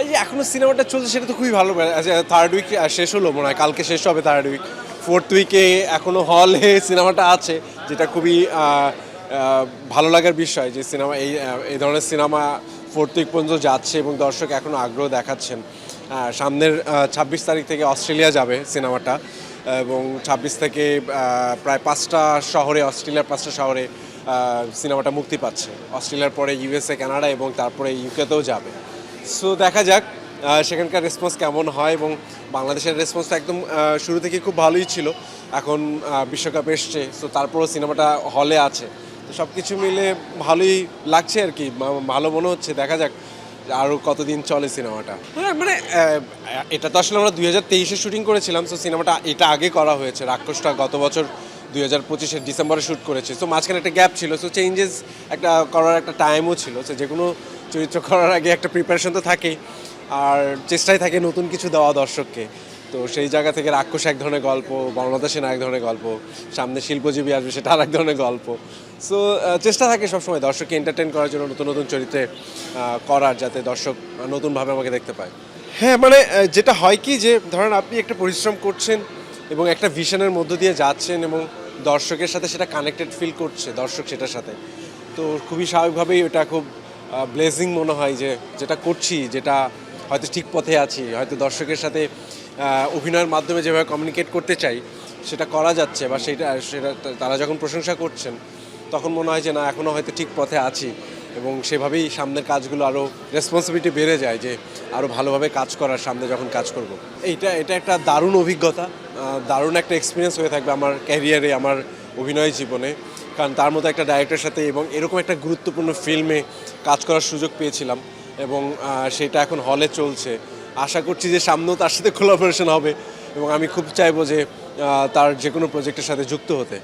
এই যে এখনো সিনেমাটা চলছে সেটা তো খুবই ভালো। থার্ড উইক শেষ হলো মনে হয়, কালকে শেষ হবে থার্ড উইক। ফোর্থ উইকে এখনো হলে সিনেমাটা আছে, যেটা খুবই ভালো লাগার বিষয় যে সিনেমা এই ধরনের সিনেমা ফোর্থ উইক পর্যন্ত যাচ্ছে এবং দর্শক এখনও আগ্রহ দেখাচ্ছেন। সামনের 26 তারিখ থেকে অস্ট্রেলিয়া যাবে সিনেমাটা, এবং 26 থেকে প্রায় 5টা শহরে, অস্ট্রেলিয়ার 5টা শহরে সিনেমাটা মুক্তি পাচ্ছে। অস্ট্রেলিয়ার পরে ইউএসএ, কানাডা এবং তারপরে ইউকেতেও যাবে। সো দেখা যাক সেখানকার রেসপন্স কেমন হয়, এবং বাংলাদেশের রেসপন্সটা একদম শুরু থেকে খুব ভালোই ছিল। এখন বিশ্বকাপ এসছে, সো তারপরও সিনেমাটা হলে আছে, তো সব কিছু মিলে ভালোই লাগছে আর কি, ভালো মনে হচ্ছে। দেখা যাক আরও কতদিন চলে সিনেমাটা। হ্যাঁ মানে এটা তো আসলে আমরা 2023-এ শুটিং করেছিলাম, সো সিনেমাটা এটা আগে করা হয়েছে। রাক্ষসটা গত বছর 2025-এর ডিসেম্বরে শ্যুট করেছি, সো মাঝখানে একটা গ্যাপ ছিল, সো চেঞ্জেস একটা করার একটা টাইমও ছিল। সো যে কোনো চরিত্র করার আগে একটা প্রিপারেশন তো থাকেই, আর চেষ্টাই থাকে নতুন কিছু দেওয়া দর্শককে। তো সেই জায়গা থেকে রাক্ষস এক ধরনের গল্প, বনলতা সেনা এক ধরনের গল্প, সামনে শিল্পজীবী আসবে সেটা আর এক ধরনের গল্প। সো চেষ্টা থাকে সবসময় দর্শককে এন্টারটেন করার জন্য, নতুন নতুন চরিত্রে করার, যাতে দর্শক নতুনভাবে আমাকে দেখতে পায়। হ্যাঁ মানে যেটা হয় কি, যে ধরেন আপনি একটা পরিশ্রম করছেন এবং একটা ভিশনের মধ্য দিয়ে যাচ্ছেন, এবং দর্শকের সাথে সেটা কানেক্টেড ফিল করছে দর্শক সেটার সাথে, তো খুবই স্বাভাবিকভাবেই ওটা খুব ব্লেসিং মনে হয় যে যেটা করছি, যেটা হয়তো ঠিক পথে আছি, হয়তো দর্শকের সাথে অভিনয়ের মাধ্যমে যেভাবে কমিউনিকেট করতে চাই সেটা করা যাচ্ছে, বা সেটা তারা যখন প্রশংসা করছেন তখন মনে হয় যে না, এখনও হয়তো ঠিক পথে আছি, এবং সেভাবেই সামনের কাজগুলো আরও রেসপন্সিবিলিটি বেড়ে যায় যে আরও ভালোভাবে কাজ করার, সামনে যখন কাজ করব। এটা একটা দারুণ অভিজ্ঞতা, দারুণ একটা এক্সপিরিয়েন্স হয়ে থাকবে আমার ক্যারিয়ারে, আমার অভিনয় জীবনে। কারণ তার মতো একটা ডাইরেক্টরের সাথে এবং এরকম একটা গুরুত্বপূর্ণ ফিল্মে কাজ করার সুযোগ পেয়েছিলাম, এবং সেটা এখন হলে চলছে। আশা করছি যে সামনেও তার সাথে কোলাবোরেশন হবে, এবং আমি খুব চাইবো যে তার যে কোনো প্রজেক্টের সাথে যুক্ত হতে।